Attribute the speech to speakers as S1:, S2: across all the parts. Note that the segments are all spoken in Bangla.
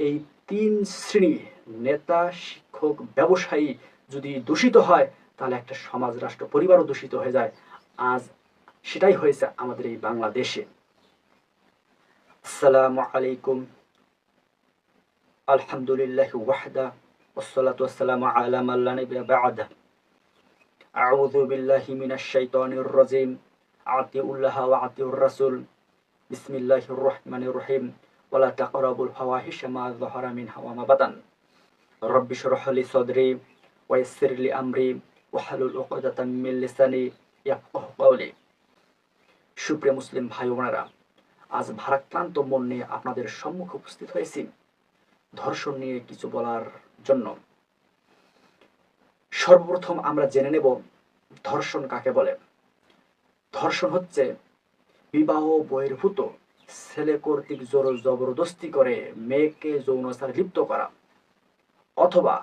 S1: এই তিন শ্রেণী নেতা, শিক্ষক, ব্যবসায়ী যদি দূষিত হয় তাহলে একটা সমাজ, রাষ্ট্র, পরিবারও দূষিত হয়ে যায়। আজ সেটাই হয়েছে আমাদের এই বাংলাদেশে। আসসালামু আলাইকুম। আলহামদুলিল্লাহি ওয়াহদা ওয়াসসালাতু ওয়াসসালামু আলা মান লা নাবিয়্যা বা'দা। আউযু বিল্লাহি মিনাশ শাইতানির রাজিম। আতিউল্লাহা ওয়া আতিউর রাসূল। বিসমিল্লাহির রহমানির রহিম। ওয়ালা তাকরাবুল ফাওয়াহিশা মা যাহারা মিনহা ওয়া মা বাতান। রব্বি ইশরাহ লি সাদরি ওয়া ইয়াসসির লি আমরি ওয়াহলুল উকদাতাম মিন লিসানি ইয়াফকাহু কাওলি। সুপ্রিয় মুসলিম ভাই বোনেরা, আজ ভারাক্রান্ত মন নিয়ে আপনাদের সম্মুখে উপস্থিত হয়েছি ধর্ষণ নিয়ে কিছু বলার জন্য। সর্বপ্রথম আমরা জেনে নেব ধর্ষণ কাকে বলে। ধর্ষণ হচ্ছে বিবাহ বহির্ভূত ছেলে কর্তৃক জোর জবরদস্তি করে মেয়েকে যৌনাচারে লিপ্ত করা, অথবা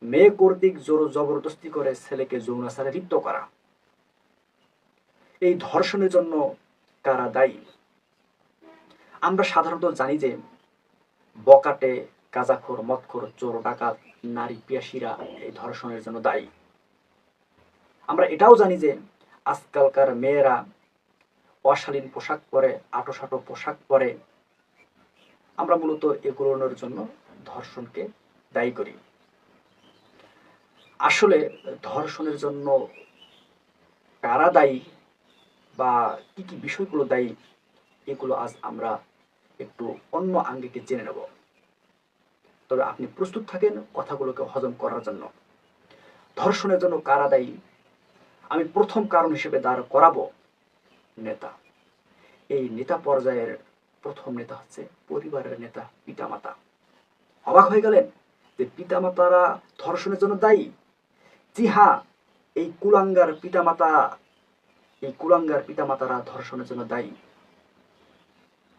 S1: মেয়ে কর্তৃক জোর জবরদস্তি করে ছেলেকে যৌনাচারে লিপ্ত করা। এই ধর্ষণের জন্য কারা দায়ী? আমরা সাধারণত জানি যে বকাটে, গাঁজাখোর, মদখোর, চোর, ডাকাত, নারী পিয়াসীরা এই ধর্ষণের জন্য দায়ী। আমরা এটাও জানি যে আজকালকার মেয়েরা অশালীন পোশাক পরে, আটোসাটো পোশাক পরে। আমরা মূলত এগুলোর জন্য ধর্ষণকে দায়ী করি। আসলে ধর্ষণের জন্য কারা দায়ী বা কি কি বিষয়গুলো দায়ী, এগুলো আজ আমরা একটু অন্য আঙ্গিকে জেনে নেব। তবে আপনি প্রস্তুত থাকেন কথাগুলোকে হজম করার জন্য। ধর্ষণের জন্য কারা দায়ী? আমি প্রথম কারণ হিসেবে দাঁড় করাবো নেতা। এই নেতা পর্যায়ের প্রথম নেতা হচ্ছে পরিবারের নেতা, পিতামাতা। অবাক হয়ে গেলেন যে পিতামাতারা ধর্ষণের জন্য দায়ী? জি হ্যাঁ, এই কুলাঙ্গার পিতামাতারা ধর্ষণের জন্য দায়ী।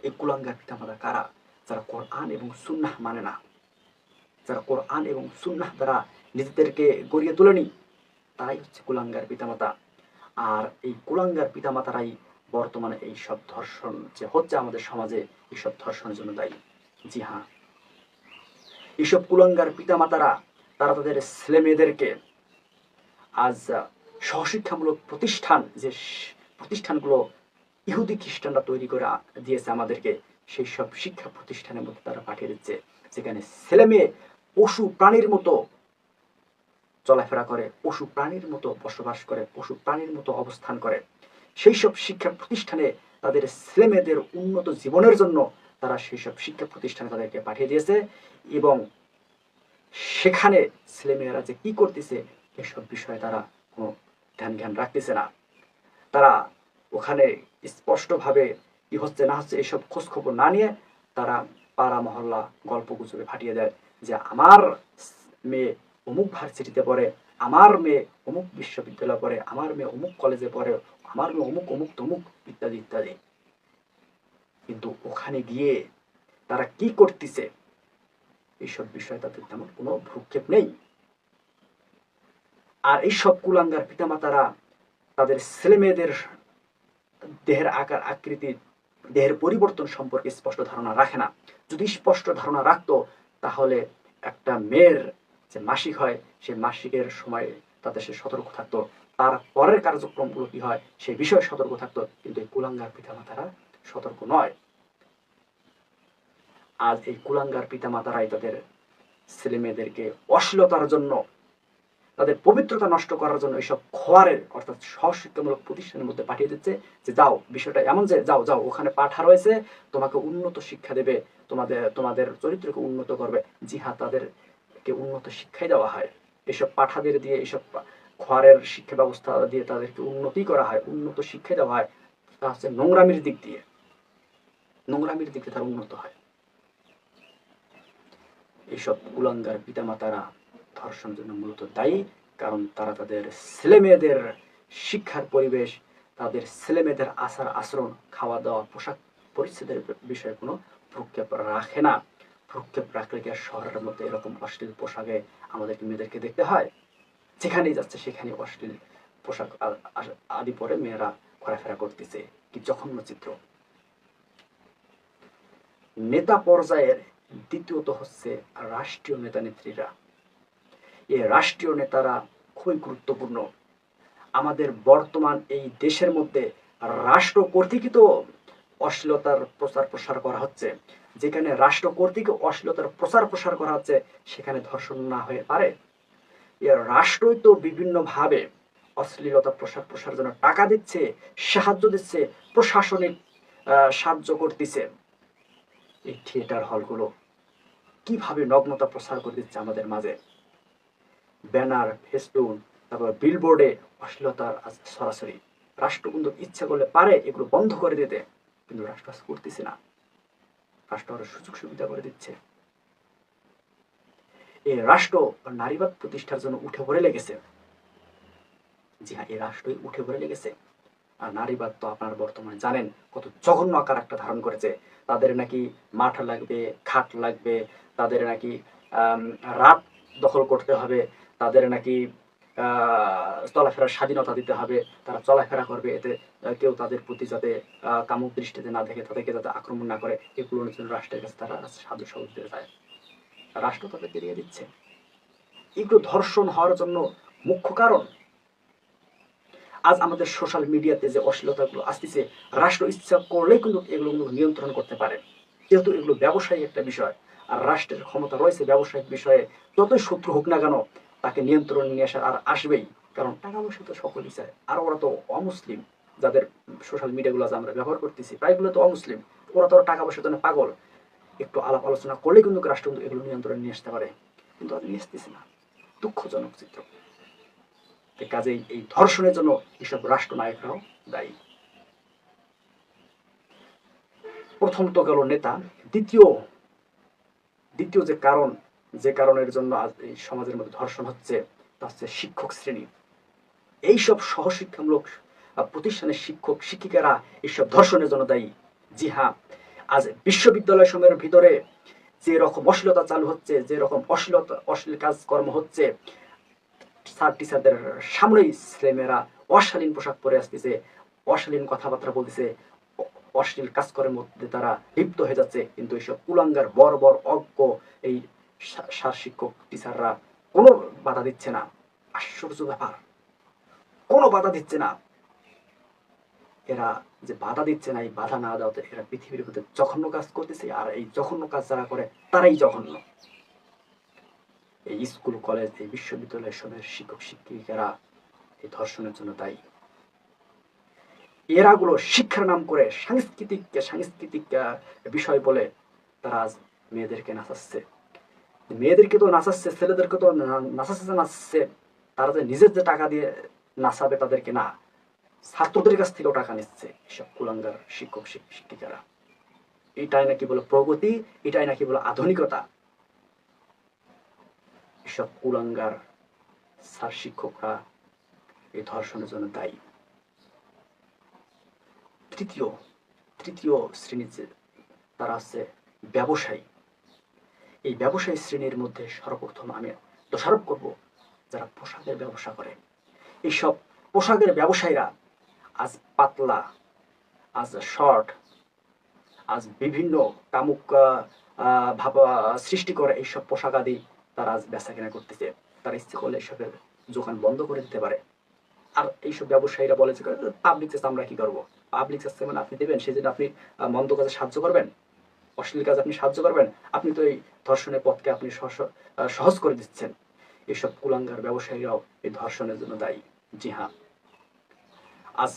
S1: এই কুলাঙ্গার পিতামাতা কারা? যারা কোরআন এবং সুন্নাহ মানে না, যারা কোরআন এবং সুন্নাহ দ্বারা নিজেদেরকে গড়িয়ে তোলেনি, তারাই হচ্ছে কুলাঙ্গার পিতামাতা। আর এই কুলাঙ্গার পিতামাতারাই বর্তমানে এই সব ধর্ষণ যে হচ্ছে আমাদের সমাজে, এইসব ধর্ষণের জন্য দায়ী। জি হ্যাঁ, এইসব কুলাঙ্গার পিতামাতারা তারা তাদের ছেলে মেয়েদেরকে আজ সহশিক্ষামূলক প্রতিষ্ঠান, যে প্রতিষ্ঠানগুলো ইহুদি খ্রিস্টানরা তৈরি করে দিয়েছে আমাদেরকে, সেই সব শিক্ষা প্রতিষ্ঠানের মধ্যে তারা পাঠিয়ে দিচ্ছে, যেখানে ছেলে মেয়ে পশু প্রাণীর মতো চলাফেরা করে, পশু প্রাণীর মতো বসবাস করে, পশু প্রাণীর মতো অবস্থান করে। সেই সব শিক্ষা প্রতিষ্ঠানে তাদের ছেলে মেয়েদের উন্নত জীবনের জন্য তারা সেই সব শিক্ষা প্রতিষ্ঠানে তাদেরকে পাঠিয়ে দিয়েছে, এবং সেখানে ছেলেমেয়েরা যে কি করতেছে এসব বিষয়ে তারা কোনো ধ্যান রাখতেছে না। তারা ওখানে স্পষ্টভাবে কি হচ্ছে না হচ্ছে এসব খোঁজ খবর না নিয়ে তারা পাড়া মহল্লা গল্প গুজবে ফাটিয়ে দেয় যে আমার মেয়ে অমুক ভার্সিটিতে পড়ে, আমার মেয়ে অমুক বিশ্ববিদ্যালয়ে পড়ে, আমার মেয়ে অমুক কলেজে পড়ে, আমার মেয়ে অমুক অমুক তমুক ইত্যাদি ইত্যাদি। কিন্তু ওখানে গিয়ে তারা কি করতেছে এইসব বিষয়ে তাদের তেমন কোনো ভ্রুক্ষেপ নেই। আর এইসব কুলাঙ্গার পিতামাতারা তাদের ছেলে মেয়েদের দেহের আকার আকৃতি, দেহের পরিবর্তন সম্পর্কে স্পষ্ট ধারণা রাখে না। যদি স্পষ্ট ধারণা রাখতো তাহলে একটা মেয়ের যে মাসিক হয় সেই মাসিকের সময় তাতে সে সতর্ক থাকতো, তার পরের কার্যক্রমগুলো কি হয় সেই বিষয়ে সতর্ক থাকতো। কিন্তু এই কুলাঙ্গার পিতামাতারা সতর্ক নয়। আজ এই কুলাঙ্গার পিতামাতারাই তাদের ছেলে মেয়েদেরকে অশ্লীলতার জন্য, তাদের পবিত্রতা নষ্ট করার জন্য এইসব খোয়ারের অর্থাৎ সহশিক্ষামূলক প্রতিষ্ঠানের মধ্যে পাঠিয়ে দিচ্ছে যে যাও, বিষয়টা এমন যে যাও যাও ওখানে পাঠা রয়েছে, তোমাকে উন্নত শিক্ষা দেবে, তোমাদের চরিত্রকে উন্নত করবে। জি হ্যাঁ, তাদেরকে উন্নত শিক্ষাই দেওয়া হয়। এসব পাঠাদের দিয়ে, এইসব খোয়ারের শিক্ষা ব্যবস্থা দিয়ে তাদেরকে উন্নতি করা হয়, উন্নত শিক্ষা দেওয়া হয়। তা হচ্ছে নোংরামির দিক দিয়ে তারা উন্নত হয়। এইসব কুলাঙ্গার পিতামাতারা ধর্ষণের জন্য মূলত দায়ী, কারণ তারা তাদের ছেলে মেয়েদের শিক্ষার পরিবেশ, তাদের ছেলে মেয়েদের আচার আচরণ, খাওয়া দাওয়া, পোশাক পরিচ্ছদের বিষয়ে কোনো ভ্রুক্ষেপ রাখে না। ভ্রুক্ষেপ রাখলে কি আর শহরের মধ্যে এরকম অশ্লীল পোশাকে আমাদেরকে মেয়েদেরকে দেখতে হয়? যেখানেই যাচ্ছে সেখানে অশ্লীল পোশাক আদি পরে মেয়েরা ঘোরাফেরা করতেছে। কি জঘন্য চিত্র! নেতা পর্যায়ের দ্বিতীয়ত হচ্ছে রাষ্ট্রীয় নেতা নেত্রীরা। এই রাষ্ট্রীয় নেতারা খুবই গুরুত্বপূর্ণ। আমাদের বর্তমান এই দেশের মধ্যে রাষ্ট্র কর্তৃকই অশ্লীলতার প্রচার প্রসার করা হচ্ছে। যেখানে রাষ্ট্র কর্তৃক অশ্লীলতার প্রচার প্রসার করা হচ্ছে, সেখানে ধর্ষণ না হয়ে পারে? এর রাষ্ট্রই তো বিভিন্নভাবে অশ্লীলতা প্রসার প্রসারের জন্য টাকা দিচ্ছে, সাহায্য দিচ্ছে, প্রশাসনিক সাহায্য করতেছে। এই থিয়েটার হলগুলো কিভাবে নগ্নতা প্রচার করে দিচ্ছে আমাদের মাঝে। ব্যানার, ফেস্টুন, তারপর বিলবোর্ডে অশ্লীলতার সরাসরি। রাষ্ট্র কিন্তু ইচ্ছা করলে পারে এগুলো বন্ধ করে দিতে, কিন্তু রাষ্ট্র করতেছে না। রাষ্ট্র আরো সুযোগ সুবিধা করে দিচ্ছে। এই রাষ্ট্র নারীবাদ প্রতিষ্ঠার জন্য উঠে পড়ে লেগেছে। জি হ্যাঁ, এই রাষ্ট্রই উঠে পড়ে লেগেছে। আর নারীবাদ তো আপনারা বর্তমানে জানেন কত জঘন্য আকার একটা ধারণ করেছে। তাদের নাকি মাঠ লাগবে, খাট লাগবে, তাদের নাকি রাত দখল করতে হবে, তাদের নাকি চলাফেরার স্বাধীনতা দিতে হবে, তারা চলাফেরা করবে, এতে কেউ তাদের প্রতি যাতে কামুক দৃষ্টিতে না দেখে, তাদেরকে যাতে আক্রমণ না করে, এগুলোর জন্য রাষ্ট্রের কাছে তারা সাহায্য সহযোগিতা চায়। রাষ্ট্র তাদেরকে দিয়ে দিচ্ছে। এগুলো ধর্ষণ হওয়ার জন্য মুখ্য কারণ। আজ আমাদের সোশ্যাল মিডিয়াতে যে অশ্লীলতাগুলো আসতেছে, রাষ্ট্র ইচ্ছা করলেই কিন্তু এগুলো নিয়ন্ত্রণ করতে পারে, যেহেতু এগুলো ব্যবসায়িক একটা বিষয়। আর রাষ্ট্রের ক্ষমতা রয়েছে ব্যবসায়িক বিষয়ে, যতই শত্রু হোক না কেন তাকে নিয়ন্ত্রণ নিয়ে আসা আর আসবেই। কারণ টাকা পয়সা তো সকলেই চায়। আর ওরা তো অমুসলিম, যাদের সোশ্যাল মিডিয়াগুলো আমরা ব্যবহার করতেছি প্রায়গুলো তো অমুসলিম। ওরা তো টাকা পয়সার জন্য পাগল। একটু আলাপ আলোচনা করলেই কিন্তু রাষ্ট্র এগুলো নিয়ন্ত্রণ নিয়ে আসতে পারে, কিন্তু আর নিয়ে আসতেছে না। দুঃখজনক চিত্র। কাজেই এই ধর্ষণের জন্য এসব রাষ্ট্রনায়করাও দায়ী। প্রথম তো গেল নেতা। দ্বিতীয় যে কারণ, যে কারণের জন্য আজ এই সমাজের মধ্যে ধর্ষণ হচ্ছে, তা হচ্ছে শিক্ষক শ্রেণী। এইসব সহশিক্ষামূলক প্রতিষ্ঠানের শিক্ষক শিক্ষিকারা এইসব ধর্ষণের জন্য দায়ী। জি হ্যাঁ, আজ বিশ্ববিদ্যালয় সমূহের ভিতরে যে রকম অশ্লীলতা চালু হচ্ছে, যে রকম অশ্লীল কাজকর্ম হচ্ছে, স্যার টিচারদের সামনেই ছেলেমেয়েরা অশালীন পোশাক পরে আসতেছে, অশালীন কথাবার্তা বলতেছে, অশ্লীল কাজকর্মের মধ্যে তারা লিপ্ত হয়ে যাচ্ছে। কিন্তু এইসব কুলাঙ্গার বর্বর অজ্ঞ এই সার শিক্ষক টিচাররা কোনো বাধা দিচ্ছে না। আশ্চর্য ব্যাপার, কোনো বাধা দিচ্ছে না। এরা যে বাধা দিচ্ছে না, এই বাধা না দেওয়াতে এরা পৃথিবীর মধ্যে জঘন্য কাজ করতেছে। আর এই জঘন্য কাজ যারা করে তারাই জঘন্য। এই স্কুল, কলেজ, এই বিশ্ববিদ্যালয় সবের শিক্ষক শিক্ষিকারা এই ধর্ষণের জন্য দায়ী। এরাগুলো শিক্ষার নাম করে সাংস্কৃতিক বিষয় বলে তারা আজ মেয়েদেরকে নাচাচ্ছে। মেয়েদেরকে তো নাচাচ্ছে, ছেলেদেরকে তো নাচাচ্ছে। তারা যে নিজের যে টাকা দিয়ে নাচাবে তাদেরকে না, ছাত্রদের কাছ থেকেও টাকা নিচ্ছে এসব কুলাঙ্গার শিক্ষক শিক্ষিকারা। এটাই নাকি বলে প্রগতি, এটাই নাকি বলে আধুনিকতা। এসব কুলাঙ্গার স্যার শিক্ষকরা এই ধর্ষণের জন্য দায়ী। তৃতীয় শ্রেণীর যে তারা আছে ব্যবসায়ী। এই ব্যবসায়ী শ্রেণীর মধ্যে সর্বপ্রথম আমি দোষারোপ করব যারা পোশাকের ব্যবসা করে। এইসব পোশাকের ব্যবসায়ীরা আজ পাতলা, আজ শর্ট, আজ বিভিন্ন কামুক ভাবা সৃষ্টি করে এইসব পোশাক আদি তারা আজ বেচা কেনা করতেছে। তারা ইচ্ছে করলে এসবের দোকান বন্ধ করে দিতে পারে। আর এইসব ব্যবসায়ীরা বলে যে পাবলিক চাষ আমরা কি করবো, পাবলিক চাষ মানে আপনি দেবেন, সেই জন্য আপনি মন্দ কাজে সাহায্য করবেন, অশ্লীল কাজ আপনি সাহায্য করবেন, আপনি তো এই ধর্ষণের পথকে আপনি সহজ করে দিচ্ছেন। এইসব কুলাঙ্গার ব্যবসায়ীরাও এই ধর্ষণের জন্য দায়ী। জি হ্যাঁ, আজ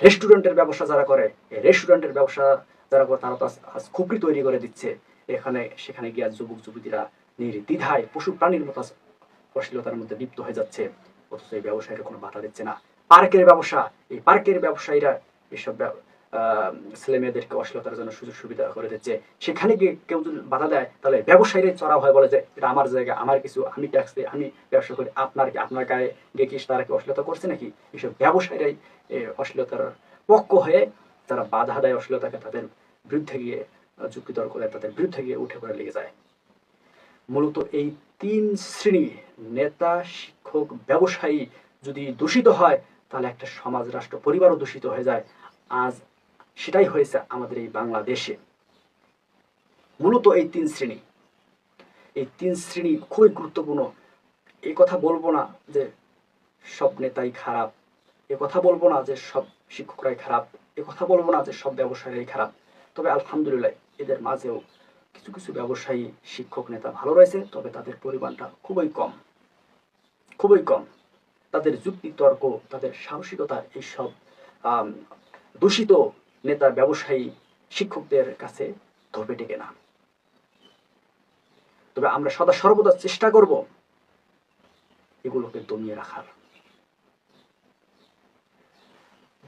S1: রেস্টুরেন্টের ব্যবসা যারা করে, এই রেস্টুরেন্টের ব্যবসা যারা করে তারা তো আজ খুপড়ি তৈরি করে দিচ্ছে। এখানে সেখানে গিয়ে যুবক যুবতীরা নির্দ্বিধায় পশু প্রাণীর মতো অশ্লীলতার মধ্যে লিপ্ত হয়ে যাচ্ছে, অথচ এই ব্যবসায়ীরা কোনো বাধা দিচ্ছে না। পার্কের ব্যবসা, এই পার্কের ব্যবসায়ীরা এইসব ছেলে মেয়েদেরকে অশ্লীলতার জন্য সুযোগ সুবিধা করে দিচ্ছে। সেখানে গিয়ে কেউ যদি বাধা দেয় তাহলে ব্যবসায়ীরাই চড়া হয়, বলে যে এটা আমার জায়গা, আমার কিছু, আমি ট্যাক্স দিই, আমি ব্যবসা করি, আপনার গায়ে গিয়ে কি তারা কি অশ্লীলতা করছে নাকি? এইসব ব্যবসায়ীরাই অশ্লীলতার পক্ষ হয়ে যারা বাধা দেয় অশ্লীলতাকে, তাদের বিরুদ্ধে গিয়ে যুক্তিতর্ক করে, তাদের বিরুদ্ধে গিয়ে উঠে পড়ে লেগে যায়। মূলত এই তিন শ্রেণী নেতা, শিক্ষক, ব্যবসায়ী যদি দূষিত হয় তাহলে একটা সমাজ, রাষ্ট্র, পরিবারও দূষিত হয়ে যায়। আজ সেটাই হয়েছে আমাদের এই বাংলাদেশে। মূলত এই তিন শ্রেণী খুবই গুরুত্বপূর্ণ। এই কথা বলবো না যে সব নেতাই খারাপ, এ কথা বলবো না যে সব শিক্ষকরাই খারাপ, এ কথা বলবো না যে সব ব্যবসায়ীরাই খারাপ। তবে আলহামদুলিল্লাহ এদের মাঝেও কিছু কিছু ব্যবসায়ী, শিক্ষক, নেতা ভালো রয়েছে, তবে তাদের পরিমাণটা খুবই কম। তাদের যুক্তি তর্ক, তাদের সাহসিকতা এইসব দূষিত নেতা, ব্যবসায়ী, শিক্ষকদের কাছে ধোপে টেকে না। তবে আমরা সদা সর্বদা চেষ্টা করব এগুলোকে দমিয়ে রাখার।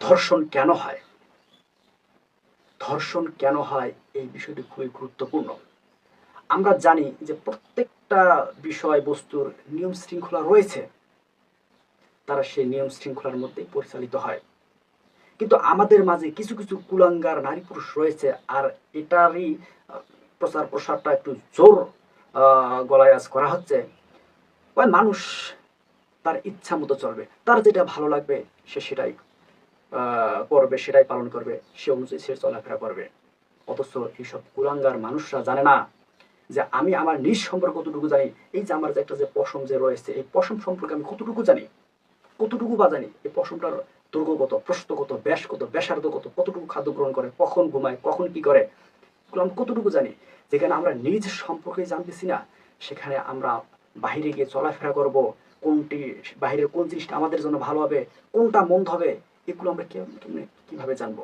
S1: ধর্ষণ কেন হয় এই বিষয়টি খুবই গুরুত্বপূর্ণ। আমরা জানি যে প্রত্যেকটা বিষয়বস্তুর নিয়ম শৃঙ্খলা রয়েছে, তারা সেই নিয়ম শৃঙ্খলার মধ্যেই পরিচালিত হয়। কিন্তু আমাদের মাঝে কিছু কিছু কুলাঙ্গার নারী পুরুষ রয়েছে, আর এটারই প্রচার প্রসারটা একটু জোর গলায় আজ করা হচ্ছে। ওই মানুষ তার ইচ্ছা মতো চলবে, তার যেটা ভালো লাগবে সে সেটাই করবে, সেটাই পালন করবে, সে অনুযায়ী সে চলাফেরা করবে। অথচ এইসব কুলাঙ্গার মানুষরা জানে না যে আমি আমার নিজ সম্পর্কে কতটুকু জানি। এই যে আমার যে একটা যে পশম যে রয়েছে, এই পশম সম্পর্কে আমি কতটুকু জানি এই পশমটার দৈর্ঘ্য কত, প্রস্থ কত, ব্যাস কত, ব্যাসার্ধ কত, কতটুকু খাদ্য গ্রহণ করে, কখন ঘুমায়, কখন কি করে, এগুলো আমি কতটুকু জানি। যেখানে আমরা নিজ সম্পর্কে জানতেছি না, সেখানে আমরা বাহিরে গিয়ে চলাফেরা করব, কোনটি বাহিরের কোন জিনিসটা আমাদের জন্য ভালো হবে, কোনটা মন্দ হবে, এগুলো আমরা কিভাবে জানবো?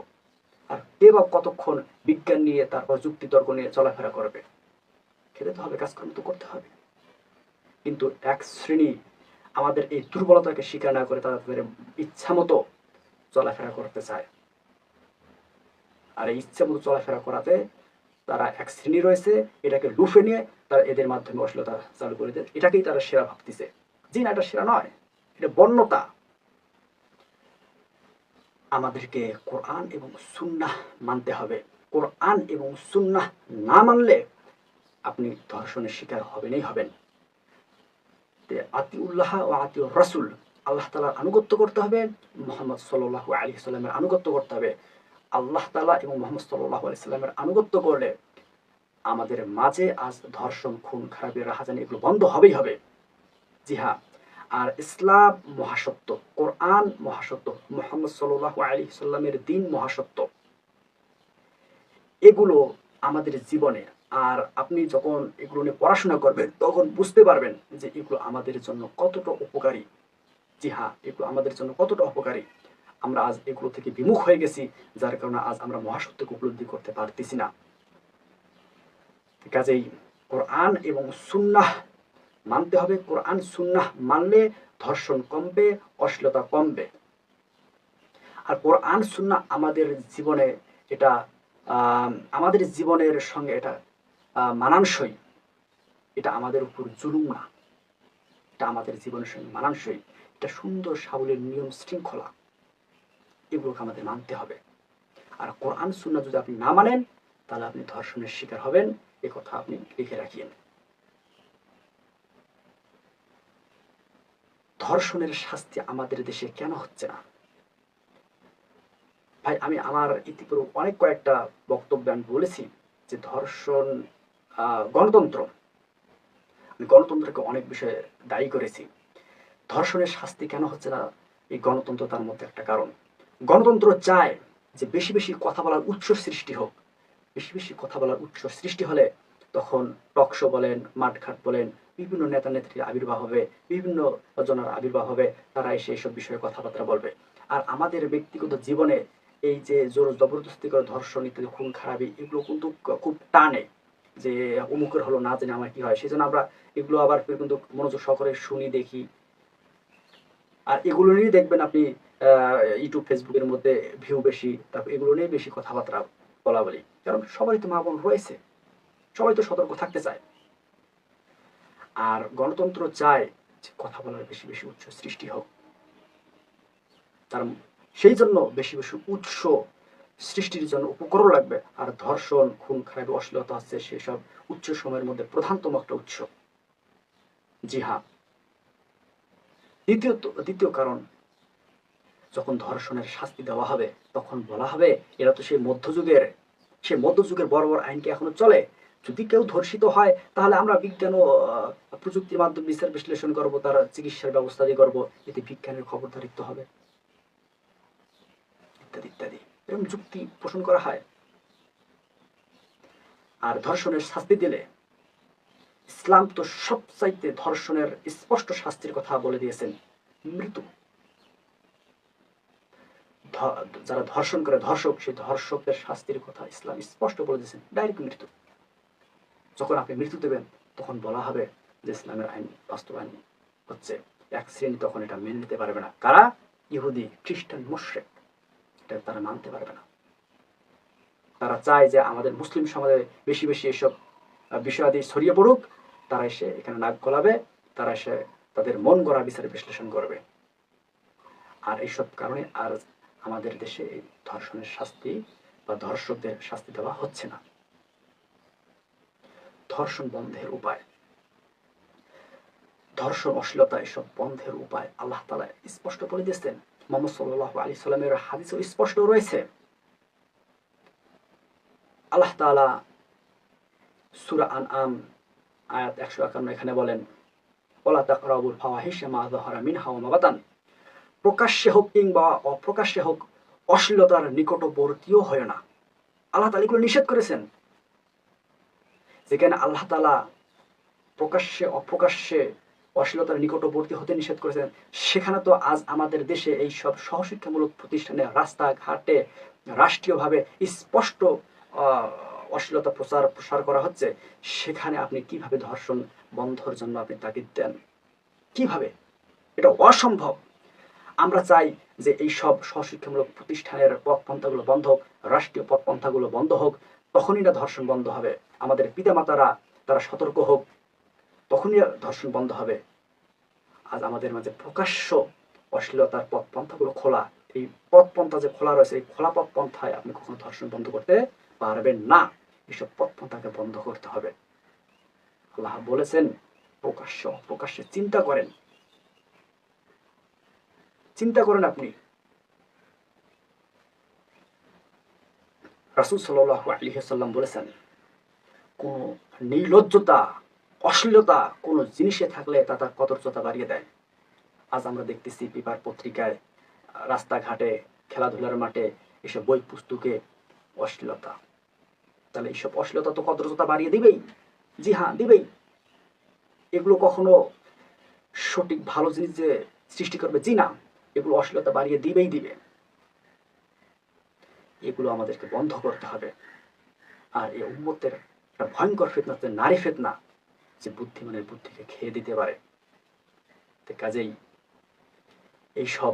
S1: আর কে বা কতক্ষণ বিজ্ঞান নিয়ে, তারপর যুক্তি তর্ক নিয়ে চলাফেরা করবে? খেতে তো হবে, কাজকর্ম তো করতে হবে। কিন্তু এক শ্রেণী আমাদের এই দুর্বলতাকে স্বীকার না করে তাদের ইচ্ছা মতো চলাফেরা করতে চায়। আর এই ইচ্ছা মতো চলাফেরা করাতে তারা এক শ্রেণী রয়েছে, এটাকে লুফে নিয়ে তারা এদের মাধ্যমে অশ্লীলতা চালু করে দেয়। এটাকেই তারা সেরা ভাবতেছে। জি না, এটা সেরা নয়, এটা বন্যতা। আমাদেরকে কোরআন এবং সুন্নাহ মানতে হবে। কোরআন এবং সুন্নাহ না মানলে আপনি ধর্ষণের শিকার হবেন। আতিউল্লাহ ও আতিউর রাসূল, আল্লাহ তাআলার আনুগত্য করতে হবে, মুহাম্মদ সাল্লাল্লাহু আলাইহি সাল্লামের আনুগত্য করতে হবে। আল্লাহ তাআলা এবং মুহাম্মদ সাল্লাল্লাহু আলাইহি সাল্লামের আনুগত্য করলে আমাদের মাঝে আজ ধর্ষণ, খুন খারাপি, রাহাজানি এগুলো বন্ধ হবে। জি হ্যাঁ। আর ইসলাম মহাসত্য, কোরআন মহাসত্য, মুহাম্মদ সাল্লাল্লাহু আলাইহি সাল্লামের দ্বীন মহাসত্য। এগুলো আমাদের জীবনে, আর আপনি যখন এগুলো নিয়ে পড়াশোনা করবেন তখন বুঝতে পারবেন যে এগুলো আমাদের জন্য কতটা উপকারী। জি হ্যাঁ, এগুলো আমাদের জন্য কতটা উপকারী। আমরা আজ এগুলো থেকে বিমুখ হয়ে গেছি, যার কারণে আজ আমরা মহাসত্যকে উপলব্ধি করতে পারতেছি না। কাজেই কোরআন এবং সুন্নাহ মানতে হবে। কোরআন সুন্নাহ মানলে ধর্ষণ কমবে, অশ্লীলতা কমবে। আর কোরআন সুন্নাহ আমাদের জীবনে, এটা আমাদের জীবনের সঙ্গে এটা মানানসই। এটা আমাদের উপর জুলুম না, এটা আমাদের জীবনের সঙ্গে মানানসই। এটা সুন্দর সাবলীল নিয়ম শৃঙ্খলা, এগুলোকে আমাদের মানতে হবে। আর কোরআন সুন্নাহ যদি আপনি না মানেন, তাহলে আপনি ধর্ষণের শিকার হবেন, এ কথা আপনি লিখে রাখিয়েন। ধর্ষণের শাস্তি আমাদের দেশে কেন হচ্ছে না? ভাই, আমি আমার ইতিপূর্বে অনেক কয়েকটা বক্তব্যে আমি বলেছি যে ধর্ষণ গণতন্ত্র, আমি গণতন্ত্রকে অনেক বিষয়ে দায়ী করেছি। ধর্ষণের শাস্তি কেন হচ্ছে না? এই গণতন্ত্র তার মধ্যে একটা কারণ। গণতন্ত্র চায় যে বেশি বেশি কথা বলার উৎস সৃষ্টি হোক। বেশি বেশি কথা বলার উৎস সৃষ্টি হলে তখন টকশো বলেন, মাঠঘাট বলেন, বিভিন্ন নেতা নেত্রীর আবির্ভাব হবে, বিভিন্ন জনের আবির্ভাব হবে, তারা এসে এইসব বিষয়ে কথাবার্তা বলবে। আর আমাদের ব্যক্তিগত জীবনে এই যে জোর জবরদস্তি করে ধর্ষণ ইত্যাদি, খুন খারাপি, এগুলো কিন্তু খুব টানে যে অমুকের হলো, না জানি আমার কি হয়। সেই জন্য আমরা এগুলো আবার কিন্তু মনোযোগ সহকারে শুনি, দেখি। আর এগুলো নিয়ে দেখবেন আপনি ইউটিউব ফেসবুকের মধ্যে ভিউ বেশি, তারপর এগুলো নিয়ে বেশি কথাবার্তা বলা বলি। কারণ সবারই তো মা বোন রয়েছে, সবাই তো সতর্ক থাকতে চায়। আর গণতন্ত্র চায় যে কথা বলার বেশি বেশি উৎস সৃষ্টি হোক। তার সেই জন্য বেশি বেশি উৎস সৃষ্টির জন্য উপকরণ লাগবে। আর ধর্ষণ, খুন খারাপি, অশ্লীলতা হচ্ছে সেসব উৎস সময়ের মধ্যে প্রধানতম একটা উৎস। জি হ্যাঁ। দ্বিতীয় কারণ, যখন ধর্ষণের শাস্তি দেওয়া হবে তখন বলা হবে এরা তো সেই মধ্যযুগের বড় বড় আইন কি এখনো চলে? যদি কেউ ধর্ষিত হয় তাহলে আমরা বিজ্ঞান ও প্রযুক্তির মাধ্যমে বিচার বিশ্লেষণ করব, তার চিকিৎসার ব্যবস্থা দিয়ে করবো, এতে বিজ্ঞানের খবরদারিত্ব হবে, ইত্যাদি ইত্যাদি এরকম যুক্তি পোষণ করা হয়। আর ধর্ষণের শাস্তি দিলে ইসলাম তো সবচাইতে ধর্ষণের স্পষ্ট শাস্তির কথা বলে দিয়েছেন, মৃত্যু। যারা ধর্ষণ করে ধর্ষক, সেই ধর্ষকের শাস্তির কথা ইসলাম স্পষ্ট বলে দিয়েছেন, ডাইরেক্ট মৃত্যু। যখন আপনি মৃত্যু দেবেন তখন বলা হবে যে ইসলামের আইন বাস্তবায়ন হচ্ছে। এক শ্রেণী তখন এটা মেনে নিতে পারবে না, কারা? ইহুদি, খ্রিস্টান, মুশরিক, এটা তারা মানতে পারবে না। তারা চায় যে আমাদের মুসলিম সমাজে বেশি বেশি এসব বিষয়াদি ছড়িয়ে পড়ুক, তারা এসে এখানে নাক গলাবে, তারা এসে তাদের মন গড়া বিচার বিশ্লেষণ করবে। আর এইসব কারণে আর আমাদের দেশে এই ধর্ষণের শাস্তি বা ধর্ষকদের শাস্তি দেওয়া হচ্ছে না। ধর্ষণ বন্ধের উপায়, ধর্ষণ, অশ্লীলতা, এসব বন্ধের উপায় আল্লাহ তাআলা স্পষ্ট বলে দিয়েছেন। মুহাম্মদ সাল্লাল্লাহু আলাইহি সাল্লামের হাদিসে স্পষ্ট রয়েছে। আল্লাহ তাআলা সূরা আনআম আয়াত 151 এখানে বলেন, ওয়ালা তাকরাবুল ফাওয়াহিশা মা যাহারা মিনহা ওয়া মা বাতান, প্রকাশ্যে হোক কিংবা অপ্রকাশ্যে হোক অশ্লীলতার নিকটবর্তীও হয় না। আল্লাহ তাআলা এগুলো নিষেধ করেছেন। যেখানে আল্লাহ তাআলা প্রকাশ্যে অপ্রকাশ্যে অশ্লীলতার নিকটবর্তী হতে নিষেধ করেছেন, সেখানে তো আজ আমাদের দেশে এই সব সহশিক্ষামূলক প্রতিষ্ঠানে, রাস্তাঘাটে রাষ্ট্রীয়ভাবে স্পষ্ট অশ্লীলতা প্রসার করা হচ্ছে। সেখানে আপনি কিভাবে ধর্ষণ বন্ধের জন্য আপনি তাগিদ দেন? কিভাবে? এটা অসম্ভব। আমরা চাই যে এই সব সহশিক্ষামূলক প্রতিষ্ঠানের পথপন্থাগুলো বন্ধ হোক, রাষ্ট্রীয় পথপন্থাগুলো বন্ধ হোক, তখনই না ধর্ষণ বন্ধ হবে। আমাদের পিতামাতারা তারা সতর্ক হোক, তখনই ধর্ষণ বন্ধ হবে। আজ আমাদের মাঝে প্রকাশ্য অশ্লীলতার পথপন্থাগুলো খোলা, এই পথপন্থা যে খোলা রয়েছে, এই খোলা পথপন্থায় আপনি কখনো ধর্ষণ বন্ধ করতে পারবেন না। এইসব পথপন্থাকে বন্ধ করতে হবে। আল্লাহ বলেছেন প্রকাশ্য অপ্রকাশ্যে চিন্তা করেন, চিন্তা করেন আপনি। রাসূল সাল্লাল্লাহু আলাইহি ওয়াসাল্লাম বলেছেন, কোন নির্লজ্জতা, অশ্লীলতা কোন জিনিসে থাকলে তা তার কদর্যতা বাড়িয়ে দেয়। আজ আমরা দেখতেছি পেপার পত্রিকায়, রাস্তাঘাটে, খেলাধুলার মাঠে এসব বই পুস্তকে অশ্লীলতা। তাহলে এইসব অশ্লীলতা তো কদর্যতা বাড়িয়ে দিবেই। জি হ্যাঁ, দিবেই। এগুলো কখনো সঠিক ভালো জিনিস যে সৃষ্টি করবে, জি না, এগুলো অশ্লীলতা বাড়িয়ে দিবেই দিবে। এগুলো আমাদেরকে বন্ধ করতে হবে। আর এই উম্মতের একটা ভয়ঙ্কর ফিতনা হচ্ছে নারী ফিতনা, যে বুদ্ধিমানের বুদ্ধিকে খেয়ে দিতে পারে। কাজেই এইসব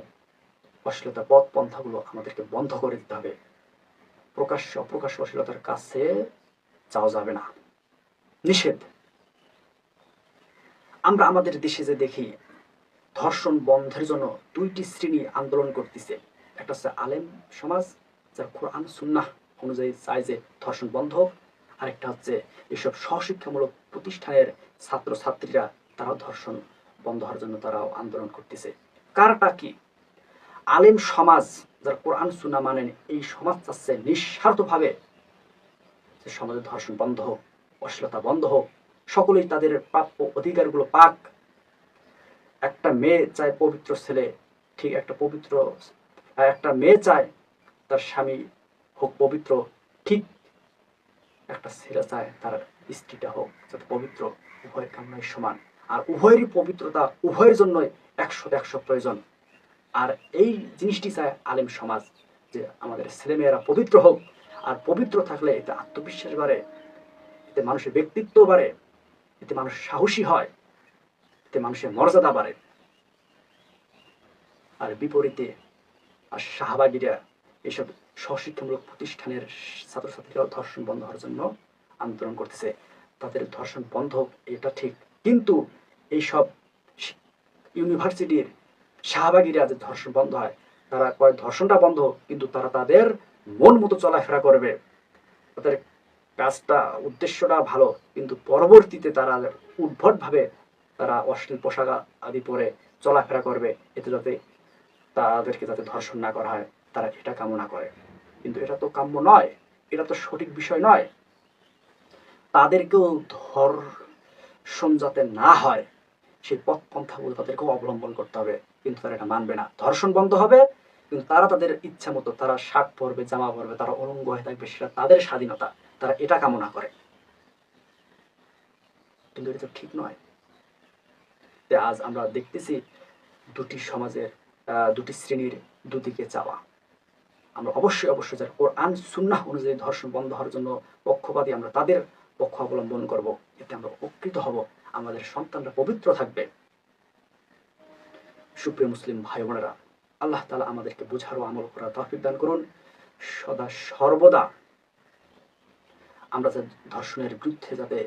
S1: অশ্লীলতা পথ পন্থাগুলো আমাদেরকে বন্ধ করে দিতে হবে। প্রকাশ্য অপ্রকাশ্য অশ্লীলতার কাছে যাওয়া যাবে না, নিষেধ। আমরা আমাদের দেশে যে দেখি ধর্ষণ বন্ধের জন্য দুইটি শ্রেণী আন্দোলন করতেছে। একটা হচ্ছে আলেম সমাজ, যারা কোরআন সুন্নাহ অনুযায়ী চায় যে ধর্ষণ বন্ধ হোক। আরেকটা হচ্ছে এইসব সহশিক্ষামূলক প্রতিষ্ঠানের ছাত্র ছাত্রীরা, তারাও ধর্ষণ বন্ধ হওয়ার জন্য তারাও আন্দোলন করতেছে। কারটা কি? আলেম সমাজ যারা কোরআন সুন্নাহ মানেন, এই সমাজ চাচ্ছে নিঃস্বার্থভাবে যে সমাজে ধর্ষণ বন্ধ হোক, অশ্লীলতা বন্ধ হোক, সকলেই তাদের প্রাপ্য অধিকারগুলো পাক। একটা মেয়ে চায় পবিত্র ছেলে, ঠিক একটা মেয়ে চায় তার স্বামী হোক পবিত্র, ঠিক একটা ছেলে চায় তার স্ত্রীটা হোক যাতে পবিত্র। উভয়ের কামনাই সমান, আর উভয়েরই পবিত্রতা উভয়ের জন্যই 100 প্রয়োজন। আর এই জিনিসটি চায় আলেম সমাজ, যে আমাদের ছেলেমেয়েরা পবিত্র হোক। আর পবিত্র থাকলে এতে আত্মবিশ্বাস বাড়ে, এতে মানুষের ব্যক্তিত্ব বাড়ে, এতে মানুষ সাহসী হয়, এতে মানুষের মর্যাদা বাড়ে। আর বিপরীতে আর শাহবাগীরা, এসব স্বশিক্ষামূলক প্রতিষ্ঠানের ছাত্রছাত্রীরাও ধর্ষণ বন্ধ হওয়ার জন্য আন্দোলন করতেছে। তাদের ধর্ষণ বন্ধ হোক, এটা ঠিক, কিন্তু এইসব ইউনিভার্সিটির শাহবাগীরা যে ধর্ষণ বন্ধ হয়, তারা কয় ধর্ষণটা বন্ধ হোক, কিন্তু তারা তাদের মন মতো চলাফেরা করবে। তাদের কাজটা, উদ্দেশ্যটা ভালো, কিন্তু পরবর্তীতে তারা উদ্ভটভাবে তারা অশ্লীল পোশাক আদি পরে চলাফেরা করবে, এতে যাতে তাদেরকে যাতে ধর্ষণ না করা হয়, তারা এটা কামনা করে। কিন্তু এটা তো কাম্য নয়, এটা তো সঠিক বিষয় নয়। তাদেরকেও ধর্ষণ যাতে না হয় সেই পথ পন্থাগুলো তাদেরকেও অবলম্বন করতে হবে, কিন্তু তারা এটা মানবে না। ধর্ষণ বন্ধ হবে, কিন্তু তারা তাদের ইচ্ছা মতো তারা শার্ট পরবে, জামা পরবে, তারা অলঙ্গ হয়ে থাকবে, সেটা তাদের স্বাধীনতা, তারা এটা কামনা করে। কিন্তু এটা তো ঠিক নয়। আজ আমরা দেখতেছি দুটি সমাজের দুটি শ্রেণীর দুদিকে চাওয়া। আমরা অবশ্যই যারা কোরআন সুন্নাহ অনুযায়ী ধর্ষণ বন্ধ হওয়ার জন্য পক্ষপাতী, আমরা তাদের পক্ষ অবলম্বন করব। এতে আমরা উপকৃত হব, আমাদের সন্তানরা পবিত্র থাকবে। সুপ্রিয় মুসলিম ভাই বোনেরা, আল্লাহ তাআলা আমাদেরকে বুঝার ও আমল করার তৌফিক দান করুন। সদা সর্বদা আমরা ধর্ষণের বিরুদ্ধে যাতে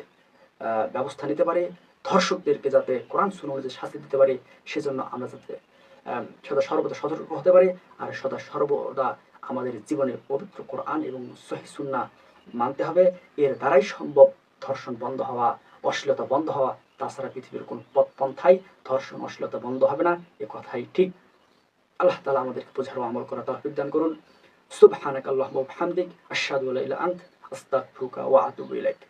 S1: ব্যবস্থা নিতে পারি, ধর্ষকদেরকে যাতে কোরআন সুন্নাহ অনুযায়ী শাস্তি দিতে পারি, সেজন্য আমরা যাতে সদা সর্বদা সতর্ক হতে পারি, আর সদা সর্বদা আমাদের জীবনে পবিত্র কোরআন এবং সহিহ সুন্নাহ মানতে হবে। এর দ্বারাই সম্ভব ধর্ষণ বন্ধ হওয়া, অশ্লীলতা বন্ধ হওয়া। তাছাড়া পৃথিবীর কোন পথ পন্থাই ধর্ষণ অশ্লীলতা বন্ধ হবে না, এ কথাই ঠিক। আল্লাহ তাআলা আমাদেরকে বোঝার ও আমল করার তৌফিক দান করুন। সুবহানাকাল্লাহুম্মা ওয়া বিহামদিক, আশহাদু আল্লা ইলাহা ইল্লা আনতা, আস্তাগফিরুকা ওয়া আতুবু ইলাইক।